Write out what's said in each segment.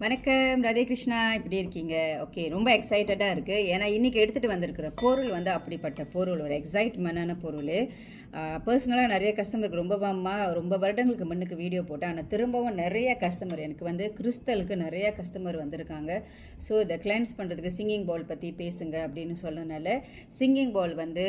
வணக்கம் ராதே கிருஷ்ணா, இப்படி இருக்கீங்க? ஓகே, ரொம்ப எக்ஸைட்டடாக இருக்குது. ஏன்னா இன்றைக்கி எடுத்துகிட்டு வந்திருக்கிற பொருள் வந்து அப்படிப்பட்ட பொருள், ஒரு எக்ஸைட்மெண்டான பொருள். பர்சனலாக நிறைய கஸ்டமருக்கு ரொம்ப வருடங்களுக்கு முன்னுக்கு வீடியோ போட்டேன். ஆனால் திரும்பவும் நிறைய கஸ்டமர் எனக்கு வந்து கிறிஸ்தலுக்கு நிறைய கஸ்டமர் வந்திருக்காங்க. ஸோ இதை கிளென்ஸ் பண்ணுறதுக்கு சிங்கிங் பவுல் பற்றி பேசுங்க அப்படின்னு சொன்னனால, சிங்கிங் பவுல் வந்து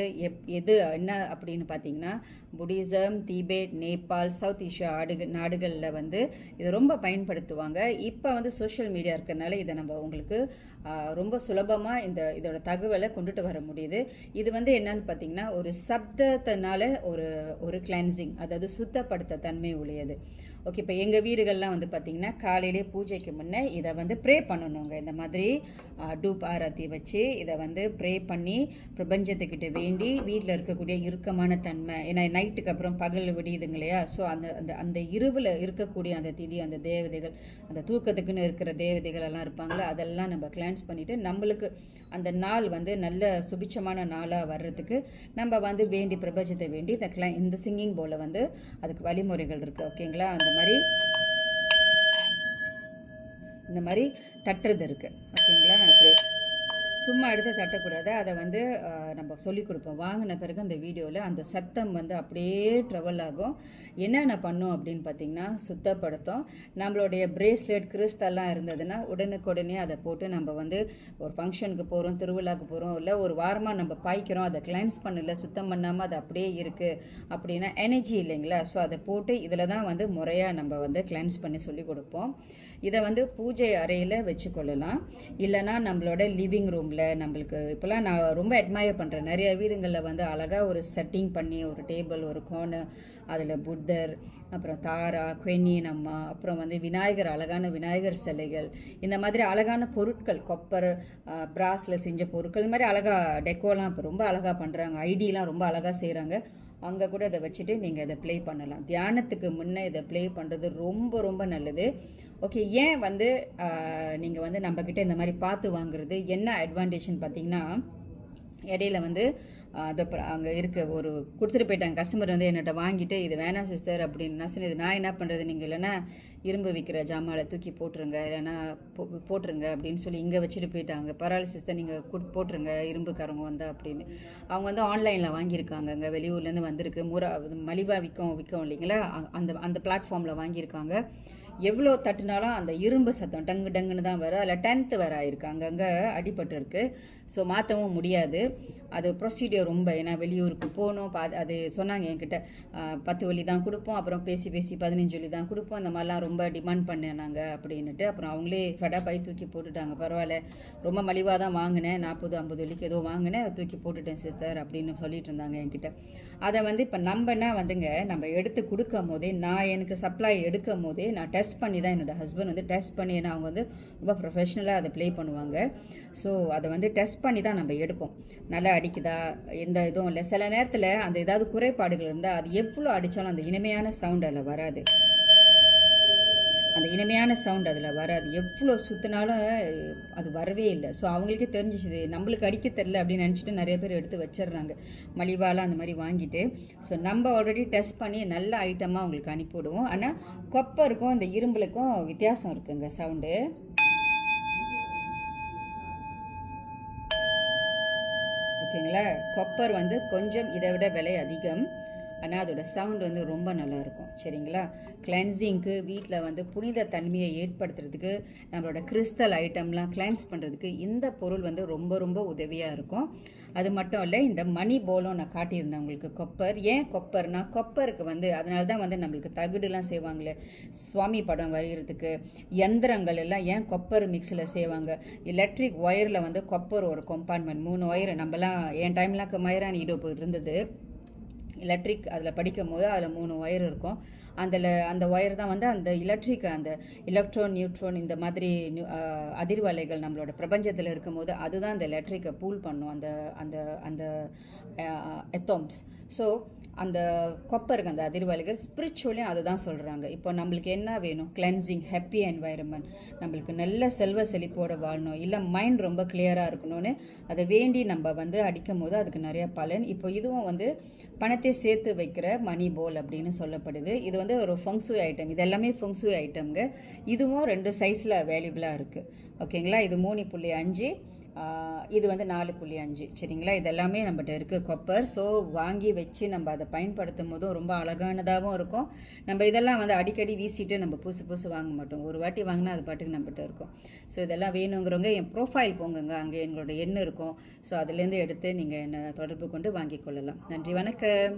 எது என்ன அப்படின்னு பார்த்தீங்கன்னா, Buddhism, Tibet, Nepal, south Asia நாடுகளில் வந்து இதை ரொம்ப பயன்படுத்துவாங்க. இப்போ வந்து சோஷியல் மீடியா இருக்கிறதுனால இதை நம்ம உங்களுக்கு ரொம்ப சுலபமாக இதோட தகவலை கொண்டுட்டு வர முடியுது. இது வந்து என்னன்னு பார்த்தீங்கன்னா, ஒரு சப்தத்தினால ஒரு கிளென்சிங், அதாவது சுத்தப்படுத்த தன்மை உடையது. ஓகே, இப்போ எங்கள் வீடுகள்லாம் வந்து பார்த்திங்கன்னா காலையிலே பூஜைக்கு முன்னே இதை வந்து ப்ரே பண்ணணுங்க. இந்த மாதிரி டூப் ஆரத்தி வச்சு இதை வந்து ப்ரே பண்ணி பிரபஞ்சத்துக்கிட்ட வேண்டி வீட்டில் இருக்கக்கூடிய இறுக்கமான தன்மை, ஏன்னா நைட்டுக்கு அப்புறம் பகல் விடியுதுங்க இல்லையா? ஸோ அந்த அந்த அந்த இருவில் இருக்கக்கூடிய அந்த திதி, அந்த தேவதைகள், அந்த தூக்கத்துக்குன்னு இருக்கிற தேவதைகள் எல்லாம் இருப்பாங்களே, அதெல்லாம் நம்ம கிளான்ஸ் பண்ணிவிட்டு நம்மளுக்கு அந்த நாள் வந்து நல்ல சுபிட்சமான நாளாக வர்றதுக்கு நம்ம வந்து வேண்டி பிரபஞ்சத்தை வேண்டி இந்த சிங்கிங் போல வந்து அதுக்கு வழிமுறைகள் இருக்குது. ஓகேங்களா? இந்த மாதிரி தட்டுறது இருக்குது. ஓகேங்களா? சும்மா எடுத்து தட்டக்கூடாது. அதை வந்து நம்ம சொல்லிக் கொடுப்போம். வாங்கின பிறகு அந்த வீடியோவில் அந்த சத்தம் வந்து அப்படியே ட்ராவல் ஆகும். என்னென்ன பண்ணும் அப்படின்னு பார்த்தீங்கன்னா, சுத்தப்படுத்தும். நம்மளுடைய பிரேஸ்லெட் கிறிஸ்தெல்லாம் இருந்ததுன்னா உடனுக்குடனே அதை போட்டு நம்ம வந்து ஒரு ஃபங்க்ஷனுக்கு போகிறோம், திருவிழாவுக்கு போகிறோம், இல்லை ஒரு வாரமாக நம்ம பாய்க்கிறோம், அதை கிளென்ஸ் பண்ணல, சுத்தம் பண்ணாமல் அது அப்படியே இருக்குது அப்படின்னா எனர்ஜி இல்லைங்களா? ஸோ அதை போட்டு இதில் தான் வந்து முறையாக நம்ம வந்து கிளென்ஸ் பண்ணி சொல்லிக் கொடுப்போம். இதை வந்து பூஜை அறையில் வச்சுக்கொள்ளலாம். இல்லைனா நம்மளோட லிவிங் ரூமில், நம்மளுக்கு இப்போலாம் நான் ரொம்ப அட்மையர் பண்ணுறேன், நிறைய வீடுங்களில் வந்து அழகாக ஒரு செட்டிங் பண்ணி ஒரு டேபிள், ஒரு கோனர், அதில் புத்தர், அப்புறம் தாரா, குவெனின் அம்மா, அப்புறம் வந்து விநாயகர், அழகான விநாயகர் சிலைகள், இந்த மாதிரி அழகான பொருட்கள், கொப்பர் பிராஸில் செஞ்ச பொருட்கள், இந்த மாதிரி அழகாக டெக்கோலாம் இப்போ ரொம்ப அழகாக பண்ணுறாங்க. ஐடிலாம் ரொம்ப அழகாக செய்கிறாங்க. அங்கே கூட இதை வச்சுட்டு நீங்கள் இதை ப்ளே பண்ணலாம். தியானத்துக்கு முன்னே இதை ப்ளே பண்ணுறது ரொம்ப ரொம்ப நல்லது. ஓகே, ஏன் வந்து நீங்கள் வந்து நம்மக்கிட்ட இந்த மாதிரி பார்த்து வாங்குறது என்ன அட்வான்டேஜ்னு பார்த்தீங்கன்னா, இடையில வந்து அங்கே இருக்க ஒரு கொடுத்துட்டு போயிட்டாங்க கஸ்டமர் வந்து என்னட்ட வாங்கிட்டு, இது வேணாம் சிஸ்டர் அப்படின்னு நான் சொன்னேன். நான் என்ன பண்ணுறது, நீங்கள் இல்லைன்னா இரும்பு விற்கிற ஜாமாவை தூக்கி போட்டுருங்க, இல்லைன்னா போட்டுருங்க அப்படின்னு சொல்லி இங்கே வச்சுட்டு போயிட்டாங்க. பரவாயில்ல சிஸ்டர், நீங்கள் போட்டுருங்க இரும்புக்காரங்க வந்தா அப்படின்னு. அவங்க வந்து ஆன்லைனில் வாங்கியிருக்காங்க, அங்கே வெளியூர்லேருந்து வந்திருக்கு, மலிவாக விற்கும் இல்லைங்களா? அந்த பிளாட்ஃபார்மில் வாங்கியிருக்காங்க. எவ்வளோ தட்டுனாலும் அந்த இரும்பு சத்தம் டங்கு டங்குன்னு தான் வரும். அதில் 10th வேறு ஆயிருக்கு, அங்கங்கே அடிபட்டு இருக்கு. ஸோ மாற்றவும் முடியாது. அது ப்ரொசீடியர் ரொம்ப, ஏன்னா வெளியூருக்கு போகணும். அது சொன்னாங்க என்கிட்ட 10 வழி தான் கொடுப்போம், அப்புறம் பேசி 15 வழி தான் கொடுப்போம், இந்த மாதிரிலாம் ரொம்ப டிமாண்ட் பண்ணினாங்க அப்படின்ட்டு. அப்புறம் அவங்களே ஃபெடாக தூக்கி போட்டுட்டாங்க. பரவாயில்ல, ரொம்ப மலிவாக தான் வாங்கினேன், 40-50 வழிக்கு ஏதோ வாங்கினேன், தூக்கி போட்டுட்டேன் சிஸ்டர் அப்படின்னு சொல்லிட்டு இருந்தாங்க என்கிட்ட. அதை வந்து இப்போ நம்மனா வந்துங்க, நம்ம எடுத்து கொடுக்கும் போதே, நான் எனக்கு சப்ளை எடுக்கும் போதே நான் டெஸ்ட் பண்ணி தான், என்னோடய ஹஸ்பண்ட் வந்து டெஸ்ட் பண்ணி, ஏன்னா அவங்க வந்து ரொம்ப ப்ரொஃபஷ்னலாக அதை ப்ளே பண்ணுவாங்க. ஸோ அதை வந்து டெஸ்ட் பண்ணி தான் நம்ம எடுப்போம். நல்லா அடிக்குதா, எந்த இதுவும் இல்லை. சில நேரத்தில் அந்த ஏதாவது குறைபாடுகள் இருந்தால் அது எவ்வளோ அடித்தாலும் அந்த இனிமையான சவுண்ட் அதில் வராது. அந்த இனிமையான சவுண்ட் அதில் வராது. எவ்வளோ சுற்றினாலும் அது வரவே இல்லை. ஸோ அவங்களுக்கே தெரிஞ்சிச்சு, நம்மளுக்கு அடிக்க தெரில அப்படின்னு நினச்சிட்டு நிறைய பேர் எடுத்து வச்சிடுறாங்க, மலிவாலாம் அந்த மாதிரி வாங்கிட்டு. ஸோ நம்ம ஆல்ரெடி டெஸ்ட் பண்ணி நல்ல ஐட்டமாக அவங்களுக்கு அனுப்பிவிடுவோம். ஆனால் கொப்பருக்கும் இந்த இரும்புலுக்கும் வித்தியாசம் இருக்குங்க சவுண்டு. ஓகேங்களா? கொப்பர் வந்து கொஞ்சம் இதை விட விலை அதிகம், ஆனால் அதோட சவுண்ட் வந்து ரொம்ப நல்லாயிருக்கும். சரிங்களா? கிளென்சிங்க்கு, வீட்டில் வந்து புனித தன்மையை ஏற்படுத்துறதுக்கு, நம்மளோட கிறிஸ்டல் ஐட்டம்லாம் கிளென்ஸ் பண்ணுறதுக்கு இந்த பொருள் வந்து ரொம்ப ரொம்ப உதவியாக இருக்கும். அது மட்டும் இல்லை, இந்த மணி போலும் நான் காட்டியிருந்தேன் உங்களுக்கு. கொப்பர் ஏன் கொப்பர்னா, கொப்பருக்கு வந்து அதனால தான் வந்து நம்மளுக்கு தகுடுலாம் செய்வாங்களே, சுவாமி படம் வரைகிறதுக்கு யந்திரங்கள் எல்லாம் ஏன் கொப்பர் மிக்ஸில் செய்வாங்க. எலக்ட்ரிக் ஒயரில் வந்து கொப்பர் ஒரு கம்பார்ட்மெண்ட், 3 ஒயர். நம்மலாம் என் டைம்லாம் மயிராணி இடுப்பு இருந்தது எலக்ட்ரிக், அதில் படிக்கும் போது அதில் 3 ஒயர் இருக்கும். அந்த ஒயர் தான் வந்து அந்த அந்த எலக்ட்ரான், நியூட்ரான், இந்த மாதிரி அதிர்வலைகள் நம்மளோட பிரபஞ்சத்தில் இருக்கும்போது அதுதான் அந்த எலக்ட்ரிக்கை பூல் பண்ணும், அந்த அந்த அந்த எத்தோம்ஸ். ஸோ அந்த கொப்பருக்கு அந்த அதிர்வலைகள் ஸ்பிரிச்சுவலையும் அதை தான் சொல்கிறாங்க. இப்போ நம்மளுக்கு என்ன வேணும்? கிளென்சிங், ஹாப்பி என்வாயரன்மெண்ட், நம்மளுக்கு நல்ல செல்வ செழிப்போடு வாழணும், இல்லை மைண்ட் ரொம்ப கிளியராக இருக்கணும்னு அதை வேண்டி நம்ம வந்து அடிக்கும் போது அதுக்கு நிறைய பலன். இப்போ இதுவும் வந்து பணத்தை சேர்த்து வைக்கிற மணி போல் அப்படின்னு சொல்லப்படுது. இது வந்து ஒரு ஃபங்க்ஷுய் ஐட்டம், இது எல்லாமே ஃபங்க்ஷுய் ஐட்டம்ங்க. இதுவும் 2 சைஸில் அவைலபிளாக இருக்குது. ஓகேங்களா? இது 3.5, இது வந்து 4.5. சரிங்களா? இதெல்லாமே நம்மகிட்ட இருக்குது கொப்பர். ஸோ வாங்கி வச்சு நம்ம அதை பயன்படுத்தும் போதும் ரொம்ப அழகானதாகவும் இருக்கும். நம்ம இதெல்லாம் வந்து அடிக்கடி வீசிட்டு நம்ம புதுசு வாங்க மாட்டோம். ஒரு வாட்டி வாங்கினா அது பாட்டுக்கு நம்மகிட்ட இருக்கும். ஸோ இதெல்லாம் வேணுங்கிறவங்க என் ப்ரோஃபைல் போங்குங்க, அங்கே எங்களோட எண் இருக்கும். ஸோ அதுலேருந்து எடுத்து நீங்கள் என்னை தொடர்பு கொண்டு வாங்கிக் கொள்ளலாம். நன்றி, வணக்கம்.